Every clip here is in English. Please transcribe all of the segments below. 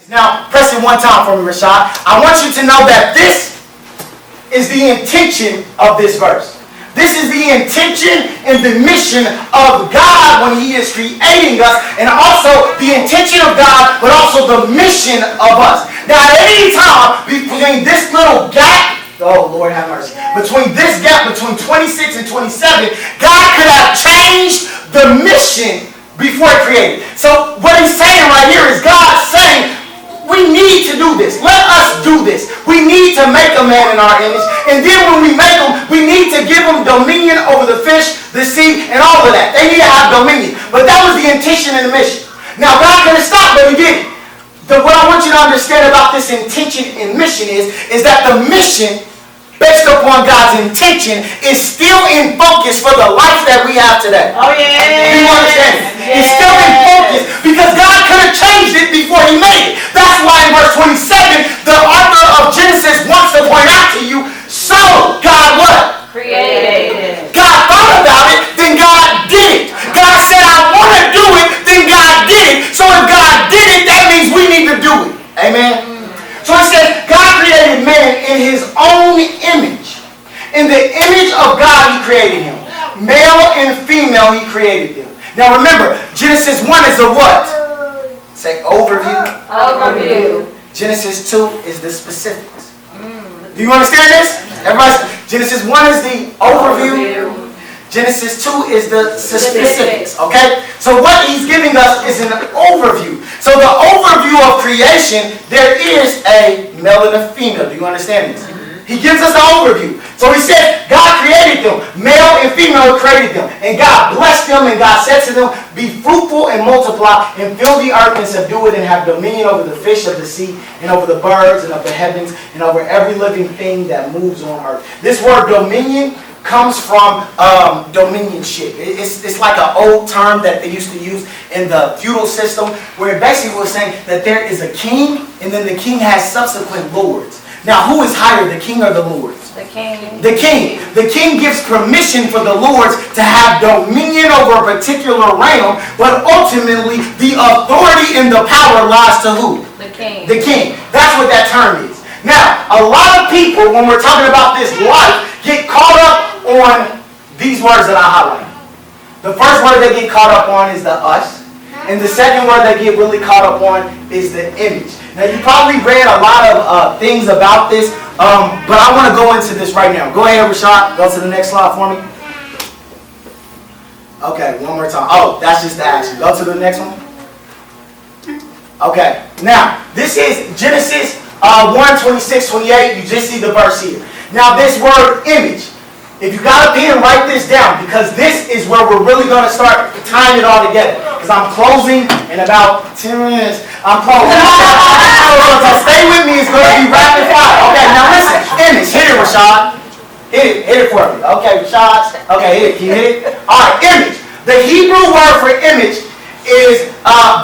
Now, press it one time for me, Rashad. I want you to know that this is the intention of this verse. This is the intention and the mission of God when He is creating us, and also the intention of God, but also the mission of us. Now, at any time between this little gap, oh Lord have mercy, between this gap between 26 and 27, God could have changed the mission before He created. So what He's saying right here is God saying, we need to do this. Let us do this. We need to make a man in our image. And then when we make them, we need to give them dominion over the fish, the sea, and all of that. They need to have dominion. But that was the intention and the mission. Now, God could have stopped, but He didn't. What I want you to understand about this intention and mission is that the mission, based upon God's intention, is still in focus for the life that we have today. Oh, yeah. Do you understand? Yes. It's still in focus because God could have changed it before He made it. That's why in verse 27, the author of Genesis wants to point out to you, so God what? Created. God thought about it, then God did it. God said, I want to do it, then God did it. So if God did it, that means we need to do it. Amen? So it says, God created man in His own image. In the image of God, He created him. Male and female, He created them. Now remember, Genesis 1 is a what? Say overview. Overview. Genesis 2 is the specifics. Do you understand this? Everybody, Genesis 1 is the overview. Genesis 2 is the specifics. Okay? So what He's giving us is an overview. So the overview of creation, there is a male and a female. Do you understand this? He gives us the overview. So He said, God created them. Male and female created them. And God blessed them, and God said to them, be fruitful and multiply, and fill the earth and subdue it, and have dominion over the fish of the sea, and over the birds, and of the heavens, and over every living thing that moves on earth. This word dominion comes from dominionship. It's like an old term that they used to use in the feudal system, where it basically was saying that there is a king, and then the king has subsequent lords. Now, who is higher, the king or the lords? The king. The king. The king gives permission for the lords to have dominion over a particular realm, but ultimately the authority and the power lies to who? The king. The king. That's what that term is. Now, a lot of people, when we're talking about this life, get caught up on these words that I highlight. The first word they get caught up on is the us. And the second word they get really caught up on is the image. Now, you probably read a lot of things about this, but I want to go into this right now. Go ahead, Rashad. Go to the next slide for me. Okay, one more time. Oh, that's just the action. Go to the next one. Okay, now, this is Genesis 1, 26, 28. You just see the verse here. Now, this word image. If you got a pen, write this down, because this is where we're really going to start tying it all together. Because I'm closing in about 10 minutes. I'm closing. So stay with me. It's going to be rapid fire. Okay, now listen. Image. Hit it, Rashad. Hit it for me. Okay, Rashad. Okay, hit it. Can you hit it? All right, image. The Hebrew word for image is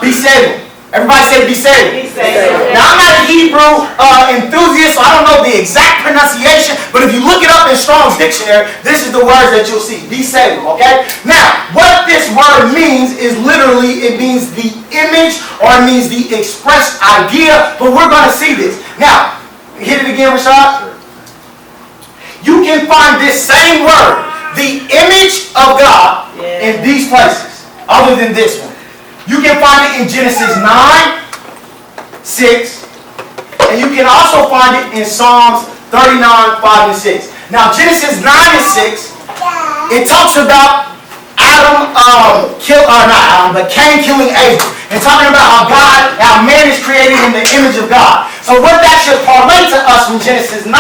beselem. Everybody say beselem. Now, I'm not a Hebrew enthusiast, so I don't know the exact pronunciation, but if you look it up in Strong's Dictionary, this is the words that you'll see. Beselem, okay? Now, what this word means is literally, it means the image, or it means the expressed idea, but we're going to see this. Now, hit it again, Rashad. You can find this same word, the image of God, in these places, other than this one. You can find it in Genesis 9, 6, and you can also find it in Psalms 39, 5, and 6. Now, Genesis 9 and 6, it talks about Cain killing Abel, and talking about how man is created in the image of God. So what that should parlay to us from Genesis 9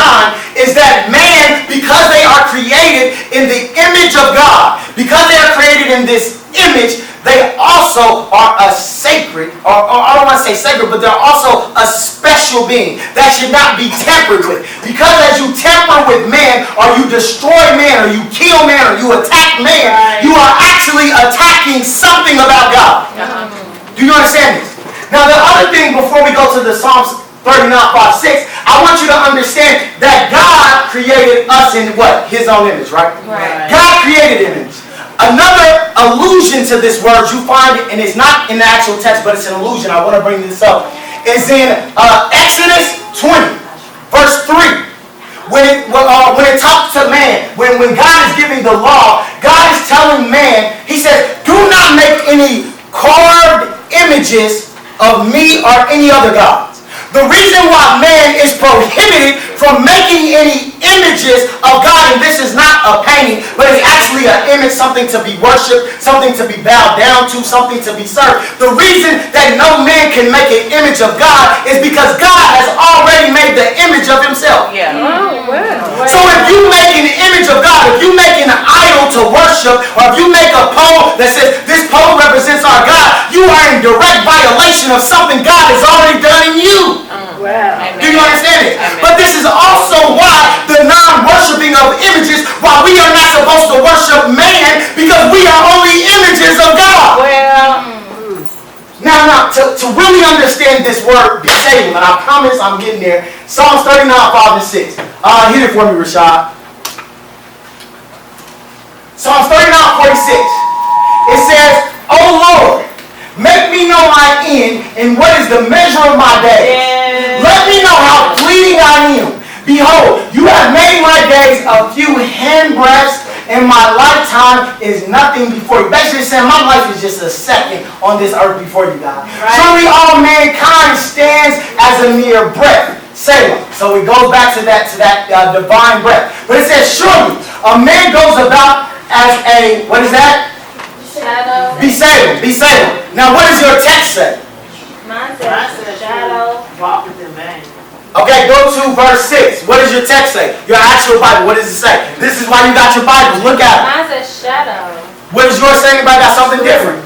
is that man, because they are created in the image of God, because they are created in this image, they also are a sacred, or I don't want to say sacred, but they're also a special being that should not be tampered with. Because as you tamper with man, or you destroy man, or you kill man, or you attack man, you are actually attacking something about God. Do you understand this? Now, the other thing, before we go to the Psalms 39, 5, 6, I want you to understand that God created us in what? His own image, right? God created image. Another allusion to this word, you find it, and it's not in the actual text, but it's an allusion. I want to bring this up. is in Exodus 20, verse 3. When it talks to man, when God is giving the law, God is telling man, he says, do not make any carved images of me or any other gods. The reason why man is prohibited from making any images of God, and this is not a painting, but it's actually an image, something to be worshipped, something to be bowed down to, something to be served. The reason that no man can make an image of God is because God has already made the image of himself. Yeah. Oh, wow. So if you make an image of God, if you make an idol to worship, or if you make a pole that says this pole represents our God, you are in direct violation of something God has already done in you. Wow. Do you understand it? Amen. But this is also why the non-worshiping of images, why we are not supposed to worship man, because we are only images of God. Well, Now, to really understand this word, be saved, and I promise I'm getting there. Psalms 39, 5 and 6. Hit it for me, Rashad. Psalms 39, 46. It says, O Lord, make me know my end, and what is the measure of my days. Let me know how fleeting I am. Behold, you have made my days a few handbreadths, and my lifetime is nothing before you. Basically saying my life is just a second on this earth before you, God. Right. Surely all mankind stands as a mere breath. Selah. So it goes back to that divine breath. But it says, surely a man goes about as a, what is that? shadow. Be Salem. Be Salem. Now what does your text say? Mine says shadow. Walk with them, man. Okay, go to verse 6. What does your text say? Your actual Bible. What does it say? This is why you got your Bibles. Look at it. Mine says shadow. What does yours say? Anybody got something different?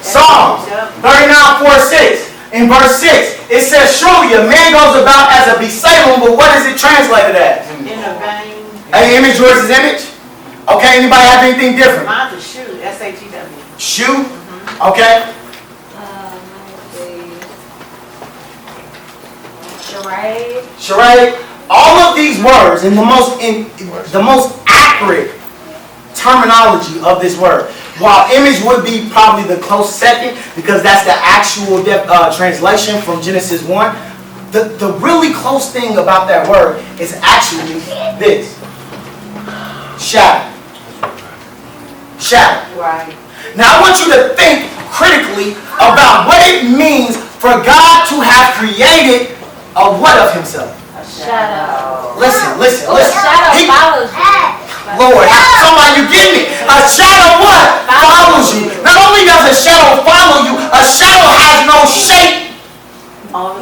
Psalms 39, 4, 6. In verse 6, it says, surely a man goes about as a Besalem, but what is it translated as? In a vein. An image, yours is image? Okay, anybody have anything different? Mine's a shoe. S-H-E-W. Shoe? Okay. Charade. Charade. All of these words in the most accurate terminology of this word. While image would be probably the close second because that's the actual translation from Genesis 1. The really close thing about that word is actually this. Shadow. Shadow. Right. Now I want you to think critically about what it means for God to have created a what of himself? A shadow. Listen. A shadow He- follows you. Lord, somebody, you get me? A shadow what? Follows you. Not only does a shadow follow you, a shadow has no shape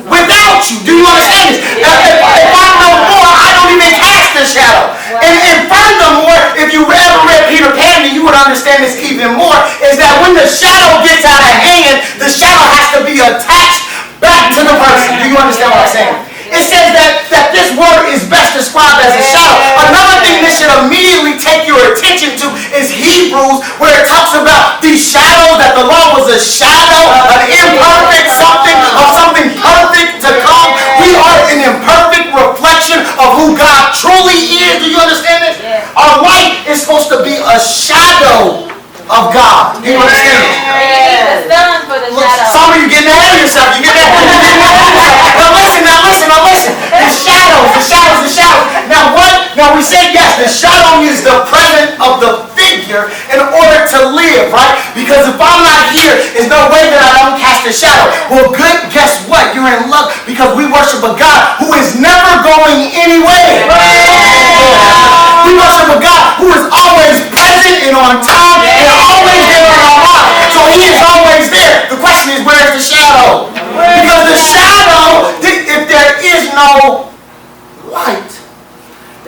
without you. Do you understand this? If I know more, I don't even cast a shadow. And furthermore, if you ever read Peter Pan, you would understand this even more, is that when the shadow gets out of hand, the shadow has to be attached back to the person. Do you understand what I'm saying? It says that this word is best described as a shadow. Another thing that should immediately take your attention to is Hebrews, where it talks about these shadows, that the law was a shadow, an imperfect something, of something perfect to come. We are an imperfect reflection of who God truly is. Do you understand this? Our light is supposed to be a shadow of God. Do you understand this? And you need the sun for the Look, shadow. some of you getting ahead of yourself. You getting ahead of yourself. But listen. The shadows. Now what? Now we said yes, the shadow is the present of the figure in order to live, right? Because if I'm not here, there's no way that I don't cast a shadow. Well, good, guess what? You're in luck because we worship a God who is never going anywhere. We worship a God who is always present and on time and always there in our lives. So he is always there. The question is, where's the shadow? Because the shadow, if there is no light,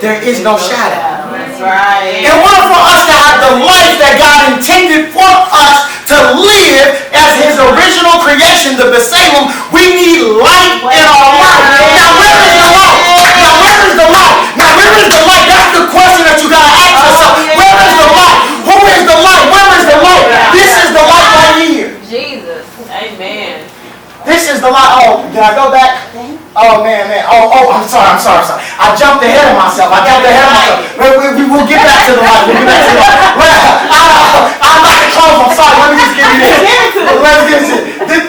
there is no shadow. That's right. In order for us to have the life that God intended for us to live as his original creation, the Besalem, we need light in our life. Now where is the light? That's the question that you gotta ask yourself. Where is the light? Who is the light? Where is the light? This is the light right here. Jesus. Amen. This is the light. Oh, did I go back? Oh man. Oh, I'm sorry. I jumped ahead of myself. We'll get back to the light. I'm not the close. I'm sorry. Let me just give you this. Let's get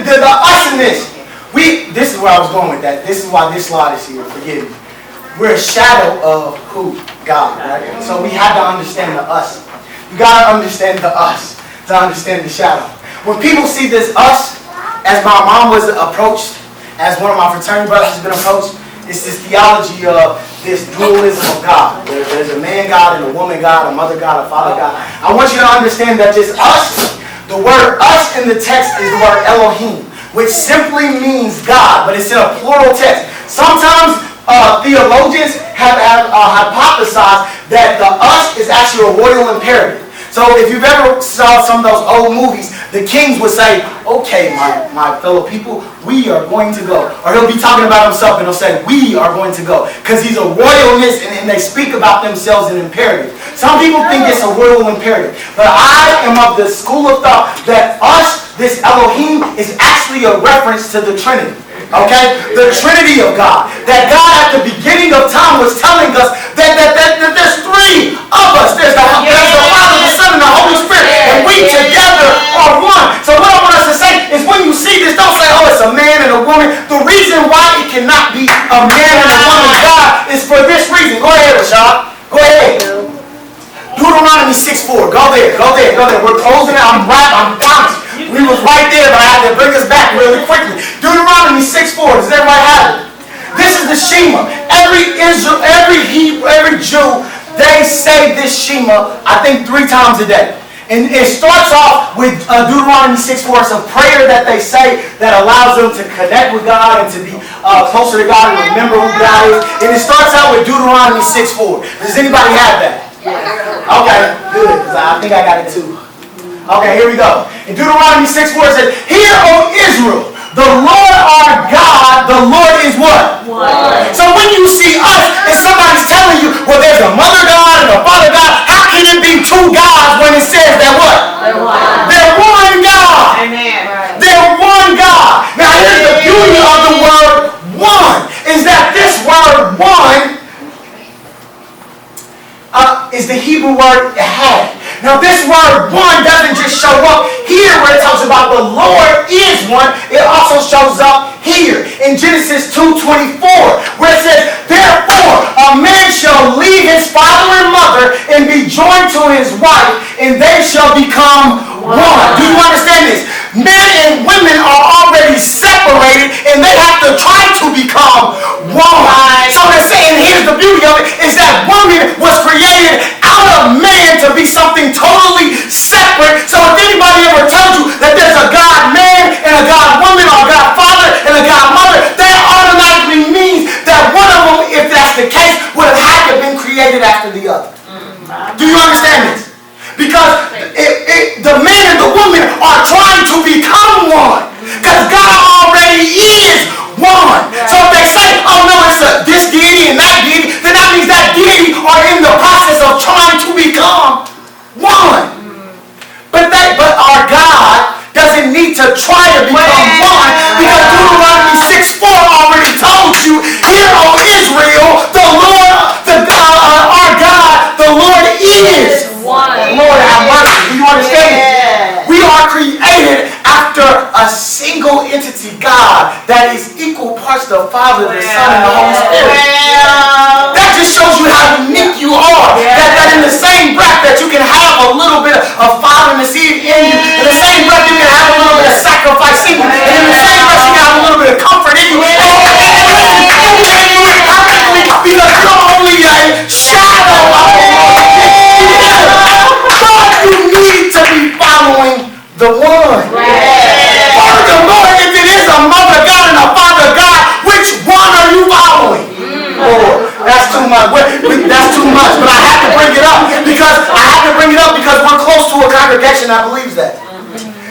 to the us in this. This is where I was going with that. This is why this slide is here. Forgive me. We're a shadow of who? God, right? So we have to understand the us. You got to understand the us to understand the shadow. When people see this us, as my mom was approached, as one of my fraternity brothers has been approached, it's this theology of this dualism of God. There's a man God and a woman God, a mother God, a father God. I want you to understand that this us, the word us in the text is the word Elohim, which simply means God, but it's in a plural text. Sometimes theologians have hypothesized that the us is actually a royal imperative. So if you've ever saw some of those old movies, the kings would say, okay, my fellow people, we are going to go. Or he'll be talking about himself and he'll say, we are going to go. Because he's a royalness and they speak about themselves in imperative. Some people think it's a royal imperative. But I am of the school of thought that us, this Elohim, is actually a reference to the Trinity. Okay? The Trinity of God. That God at the beginning of time was telling us that there's three of us. There's the Father, the Son, and the Holy Spirit. And we together are one. So what I want us to say is when you see this, don't say, oh, it's a man and a woman. The reason why it cannot be a man and a woman God is for this reason. Go ahead, Rashad. Go ahead. Deuteronomy 6:4. Go there. We're closing it. I'm promised. We was right there, but I had to bring us back really quickly. Deuteronomy 6:4. Does everybody have it? This is the Shema. Every Hebrew, every Jew, they say this Shema, I think 3 times a day. And it starts off with Deuteronomy 6:4. It's a prayer that they say that allows them to connect with God and to be closer to God and remember who God is. And it starts out with Deuteronomy 6:4. Does anybody have that? Okay, good, because I think I got it too. Okay, here we go. In Deuteronomy 6:4 it says, hear, O Israel, the Lord our God, the Lord is what? One. So when you see us and somebody's telling you, well, there's a mother God and a father God, how can it be 2 gods when it says that what? They're one. They're one God. Amen. They're one God. Now here's the beauty of the word one, is that this word one is the Hebrew word ehad. Now this word one doesn't just show up here where it talks about the Lord is one. It also shows up here in Genesis 2:24 where it says, therefore a man shall leave his father and mother and be joined to his wife and they shall become one. Do you understand this? Men and women are already separated and they have to try to become one. So they're saying, here's the beauty of it, is that woman was created out of man to be something totally separate. So if anybody ever tells you that there's a God man and a God woman or a God father and a God mother, that automatically means that one of them, if that's the case, would have had to have been created after the other. Do you understand this? Because the man and the woman are trying to become one. Because God already is one. So if they say, oh no, it's this deity and that deity, then that means that deity are in the process of trying to become one. But our God doesn't need to try to become one, because Deuteronomy 6:4 already told you, hear, O Israel, the Lord, our God, the Lord is one. Lord have mercy. Do you understand it? We are created after a single entity, God, that is equal parts the Father, the Son, and the Holy Spirit. That just shows you how unique you are. That in the same breath that you can have a little bit of Father and the seed in you, in the same breath you can have a little bit of sacrifice in you, and in the same breath you can have a little bit of comfort in you. And you do it perfectly because you're only a shadow of it. But you need to be following the one. Furthermore, if it is a mother God and a father God, which one are you following? Lord, that's too much. That's too much. But I have to bring it up because we're close to a congregation that believes that.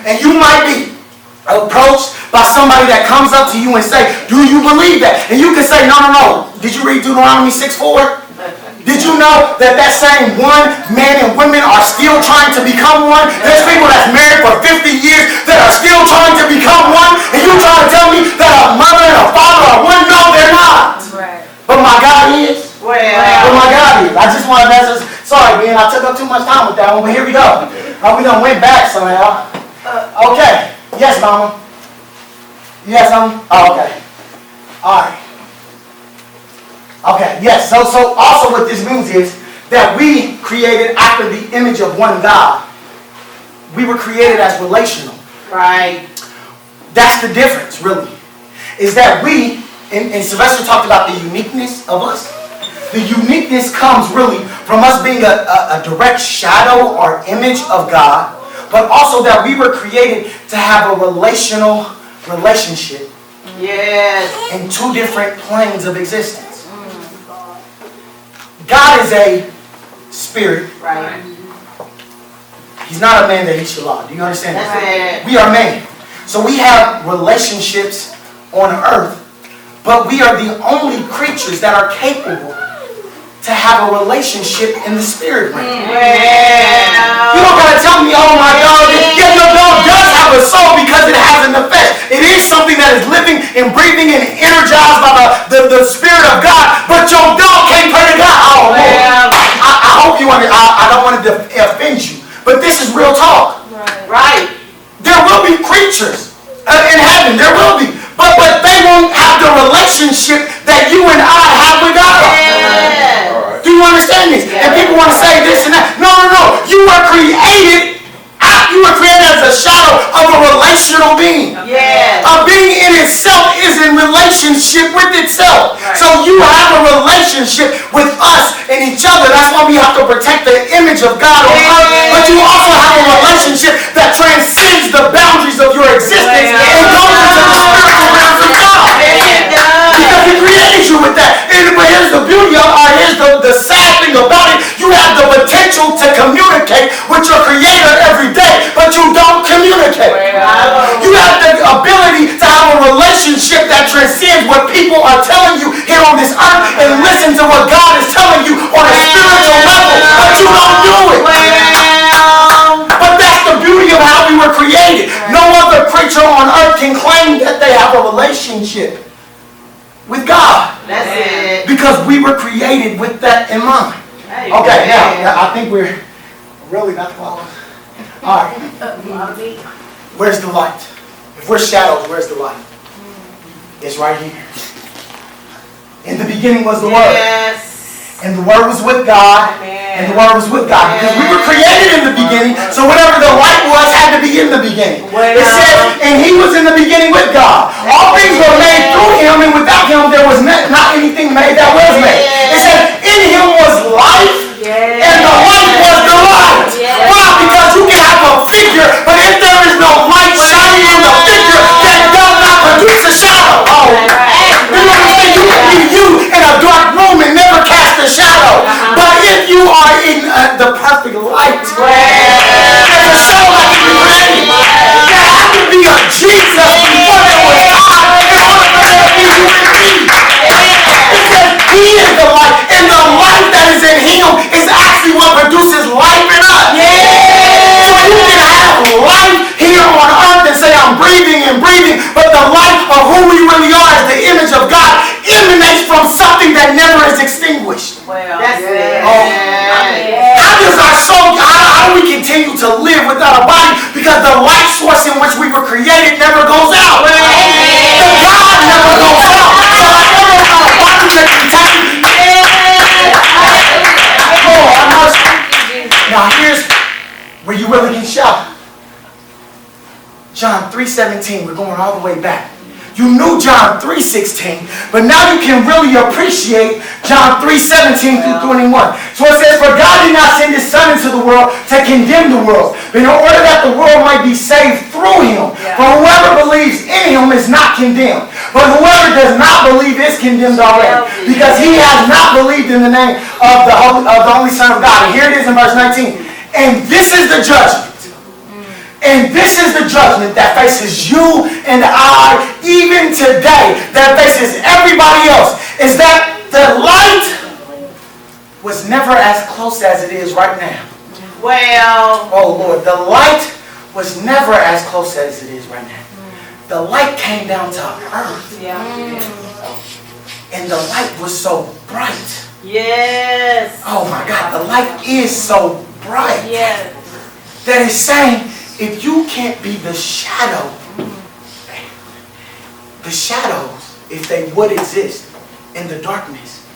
And you might be approached by somebody that comes up to you and say, do you believe that? And you can say, no. Did you read Deuteronomy 6:4? Did you know that same one, men and women, are still trying to become one? There's people that's married for 50 years that are still trying to become one, and you trying to tell me that a mother and a father are one? No, they're not. Right. But my God is. Well. But my God is. I just want to sorry, man, I took up too much time with that one, but here we go. We done went back somehow. Okay. Yes, Mama. You have something? Oh, okay. All right. Okay, yes. So also what this means is that we created after the image of one God. We were created as relational. Right. That's the difference, really. Is that we, and Sylvester talked about the uniqueness of us. The uniqueness comes really from us being a direct shadow or image of God, but also that we were created to have a relationship Yes. in two different planes of existence. God is a spirit. Right. He's not a man that he should lie. Do you understand that? That's it. We are man. So we have relationships on earth, but we are the only creatures that are capable to have a relationship in the spirit realm. You don't gotta tell me, oh my dog, yeah, your dog does have a soul because it has an effect. It is something that is living and breathing and energized by the Spirit of God, but your dog can't pray to God. Oh, Lord. I hope you understand. I don't want to offend you, but this is real talk. Right. There will be creatures in heaven. There will be. But they won't have the relationship that you and I have with God. Yes. Do you understand this? And people want to say this and that. No. You were created as a shadow of a relational being. Yes. A being in itself is in relationship with itself. Right. So you have a relationship with us and each other. That's why we have to protect the image of God on earth. But you also have a relationship that transcends the boundaries of your existence and goes into the spiritual realms of God. Because he created you with that. But here's the beauty of it, here's the sad thing about it. You have the potential to communicate with your creator every day, but you don't communicate. You have the ability to have a relationship that transcends what people are telling you here on this earth and listen to what God is telling you on a spiritual level, but you don't do it. But that's the beauty of how we were created. No other creature on earth can claim that they have a relationship with God. That's it. Because we were created with that in mind. Okay, now, I think we're really not following. All right. Where's the light? If we're shadows, where's the light? It's right here. In the beginning was the Word. Yes. And the Word was with God. And the Word was with God. Because we were created in the beginning, so whatever the light was had to be in the beginning. It says, and He was in the beginning with God. All things were made through Him, and without Him there was not anything made that was made. It says, in Him was life, and the light was the light. Why? Because you can have a figure, but if there is no light shining in the figure, that does not produce a shadow. Oh, you know what I'm saying? You can be you in a dark room and never cast a shadow. But if you are in the perfect light, there's a shadow that can be created. There has to be a Jesus before there was God in order for there to be you and me. It says He is the light, and the light that is in Him is actually what produces life in us. So you can have life here on earth and say I'm breathing and breathing, but the life of who we really are as the image of God emanates from something that never is extinguished. That's it. How do we continue to live without a body? Because the light source in which we were created never goes out. The God never goes out. So I never have a body that can take me. Now here's where you really can shout. John 3:17, we're going all the way back. You knew John 3:16, but now you can really appreciate John 3:17 through 21. So it says, for God did not send His Son into the world to condemn the world, but in order that the world might be saved through Him. For whoever believes in Him is not condemned, but whoever does not believe is condemned already, because he has not believed in the name of the only Son of God. And here it is in verse 19. And this is the judgment. And this is the judgment that faces you and I even today, that faces everybody else, is that the light was never as close as it is right now. Well. Oh Lord, the light was never as close as it is right now. The light came down to earth. And the light was so bright. Yes. Oh my God, the light is so bright. Yes. That is saying, if you can't be the shadow if they would exist in the darkness,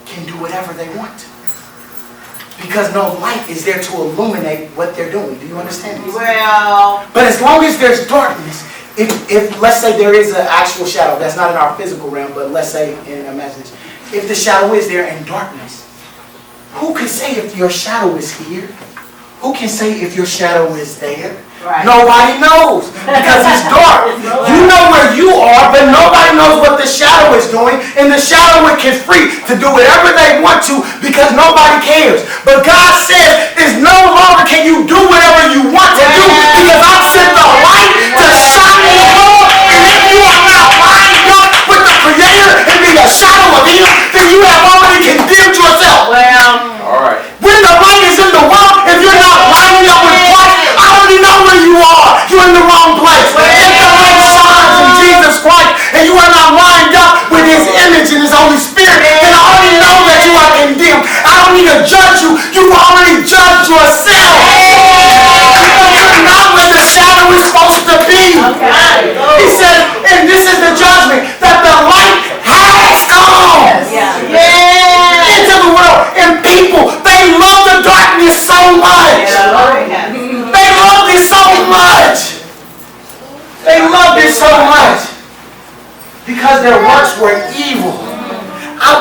can do whatever they want to. Because no light is there to illuminate what they're doing. Do you understand this? Well, But as long as there's darkness, if let's say there is an actual shadow, that's not in our physical realm, but let's say in imagination, if the shadow is there in darkness, who can say if your shadow is here? Who can say if your shadow is there? right. Nobody knows because it's dark. You know where you are, but nobody knows what the shadow is doing, and the shadow is free to do whatever they want to because nobody cares. But God says, "Is no longer can you do whatever you want to do because I've sent the light to shine in the world, and if you are not lined up with the Creator and be a shadow of Him, then you have already condemned yourself." Well, All right. When the light is in the world, if you're not lining up with Christ, I already know where you are. You're in the wrong place. If the light shines in Jesus Christ and you are not lined up with His image and His Holy Spirit, then I already know that you are condemned. I don't need to judge you. You've already judged yourself. You're not where the shadow is supposed to be. He said, and this is the judgment, that the light has come yeah. into the world. And people, they love the darkness so much. They loved it so much. They loved it so much. Because their works were evil.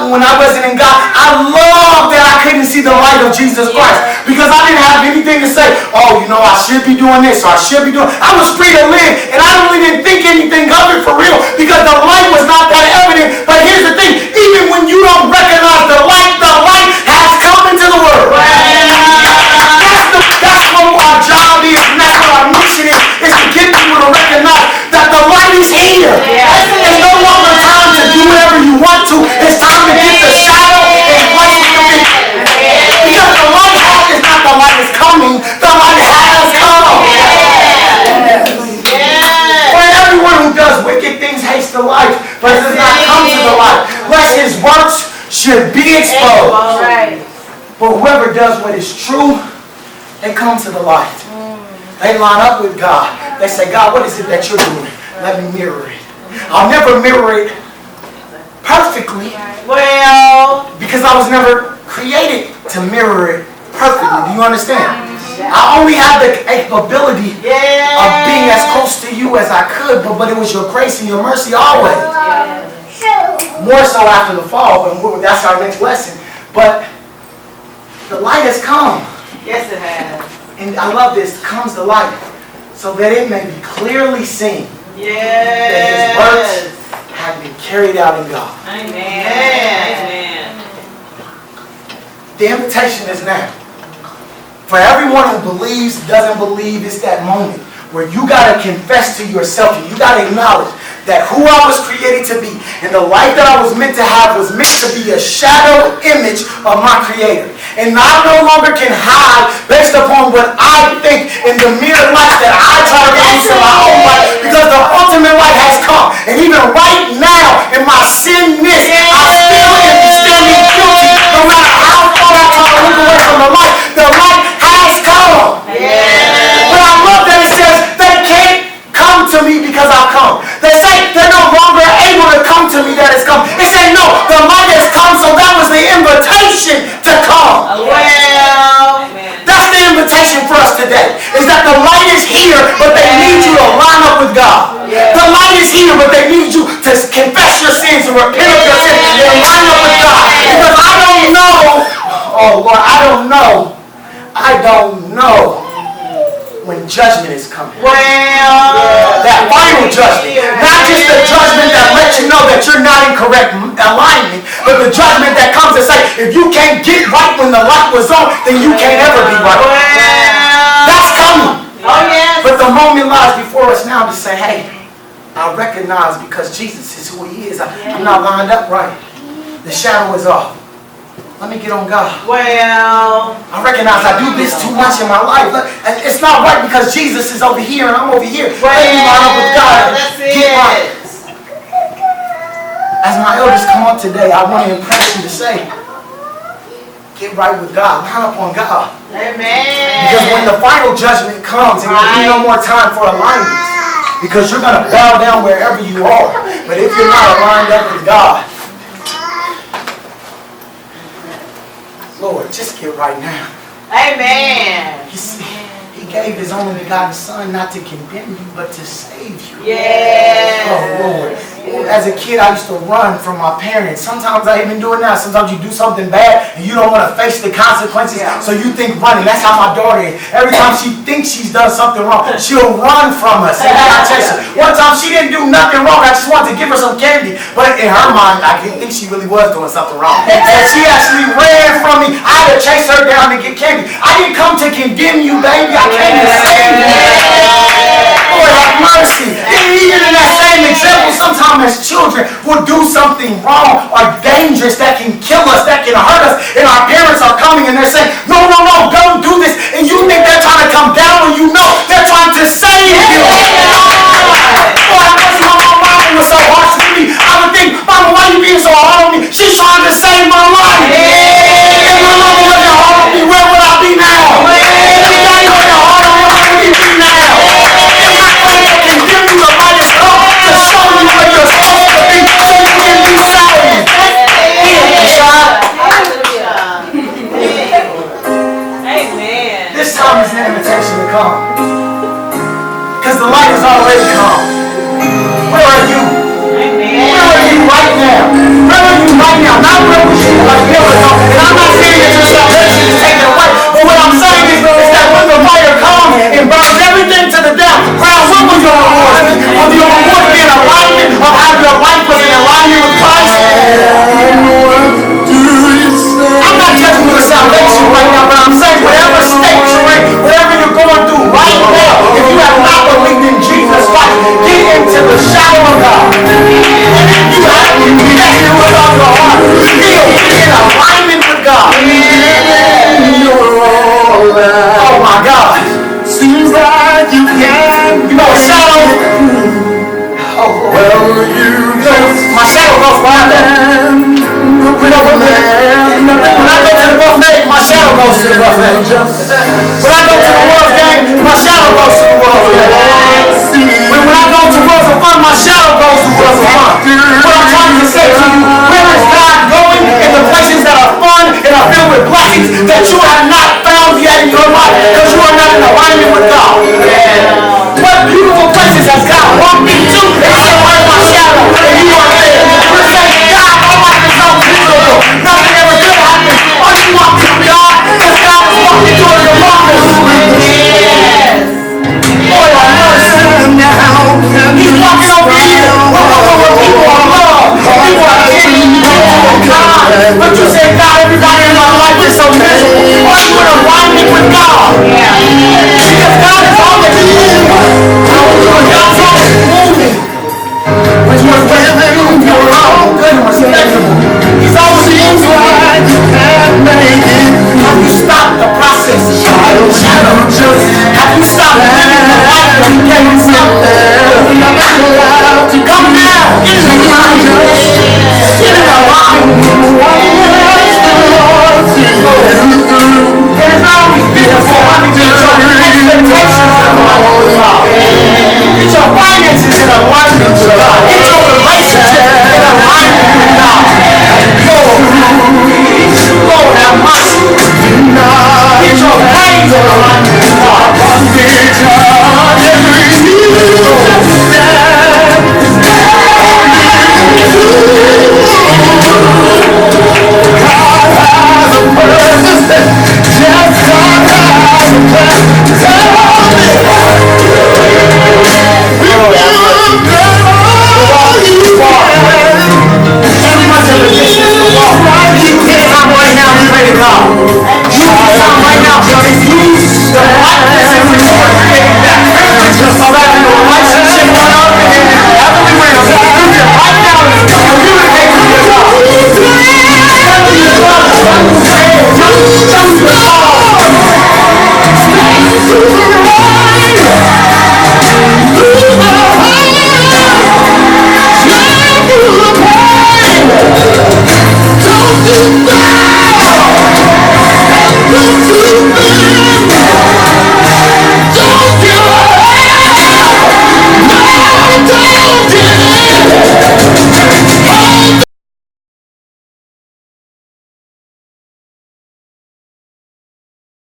When I wasn't in God, I loved that I couldn't see the light of Jesus Christ. Because I didn't have anything to say, oh, you know, I should be doing this or I should be doing. I was free to live and I really didn't think anything of it for real because the light was not that evident. But here's the thing, even when you don't recognize the light has come into the world. That's what our job is, and that's what our mission is to get people to recognize that the light is here. It's no longer time to do whatever you want to. It's time to get the shadow and place the big. Because the light is not the light is coming, the light has come. For everyone who does wicked things hates the light, but does not come to the light, lest his works should be exposed. Right. But whoever does what is true, they come to the light. They line up with God. They say, God, what is it that you're doing? Let me mirror it. I'll never mirror it perfectly Well, because I was never created to mirror it perfectly. Do you understand? I only have the ability of being as close to you as I could, but it was your grace and your mercy always. More so after the fall, but that's our next lesson. But the light has come. yes, it has. And I love this, comes the light, so that it may be clearly seen that His works Yes. have been carried out in God. Amen. The invitation is now. For everyone who believes, doesn't believe, it's that moment where you got to confess to yourself and you got to acknowledge that who I was created to be and the life that I was meant to have was meant to be a shadow image of my Creator. And I no longer can hide based upon what I think in the mere light that I try to release in my own life because the ultimate light has come. And even right now in my sinness, I still am standing guilty no matter how far I try to look away from the light. The light has come. But I love that it says they can't come to me because I've come. They say they're no longer able to come to me that has come. It said no, the light has come, so that was the invitation to come. Well, That's the invitation for us today, is that the light is here, but they need you to line up with God. The light is here, but they need you to confess your sins and repent of your sins and line up with God. Because I don't know, oh Lord, I don't know when judgment is coming. That final judgment. Not just the judgment that lets you know that you're not in correct alignment, but the judgment that comes to say, if you can't get right when the light was on, then you can't ever be right. That's coming. oh yes. But the moment lies before us now to say, hey, I recognize because Jesus is who He is. I'm not lined up right. The shadow is off. Let me get on God. Well, I recognize I do this too much in my life. And it's not right because Jesus is over here and I'm over here. Let me line up with God and that's get right. it. As my elders come up today, I want to impress you to say, get right with God. Line up on God. Because when Amen. the final judgment comes, and there'll be no more time for alignment. Because you're going to bow down wherever you are. But if you're not lined up with God, Lord, just get right now. Amen. He gave his only begotten Son not to condemn you, but to save you. Yes. Oh, Lord. As a kid, I used to run from my parents. Sometimes I even do it now. Sometimes you do something bad and you don't want to face the consequences, so you think running. That's how my daughter is. Every time she thinks she's done something wrong, she'll run from us. And I chase her. One time she didn't do nothing wrong. I just wanted to give her some candy. But in her mind, I didn't think she really was doing something wrong. And she actually ran from me. I had to chase her down to get candy. I didn't come to condemn you, baby. I came to save you. Lord, have mercy. Even in that same example, sometimes as children, we'll do something wrong or dangerous that can kill us, that can hurt us, and our parents are coming and they're saying, no, don't do this. And you think they're trying to come down when you know they're trying to save you. Lord, my mama was so harsh with me. I would think, Mama, why are you being so hard on me? She's trying to save my life. If my mama wasn't hard on me, where would I be now? If my daddy wasn't hard on me, where would he be now? If my father condemned you, the might has come to show you where you're supposed to be so you can be saved. Amen. This time is an invitation to come. Because the light has already come. Where are you? Amen. Where are you right now? Where are you right now? Not where we should like never know. And I'm not saying that your salvation is taken away. But what I'm saying is that when the fire comes and burns everything to the ground, what will your reward be? Will your reward be an alignment of how your life was in alignment with Christ? I'm not judging for the salvation right now, but I'm saying whatever state you're in, whatever you're going through right now, if you have not believed in Jesus Christ, get into the shadow of God. And if you have been connected with all your heart, still be in alignment with God. Oh my God. Seems like you can. You know a shadow? Oh, well, my shadow goes by that. When I go to the buffet, my shadow goes to the buffet. When I go to the World's game, my shadow goes to the World's game.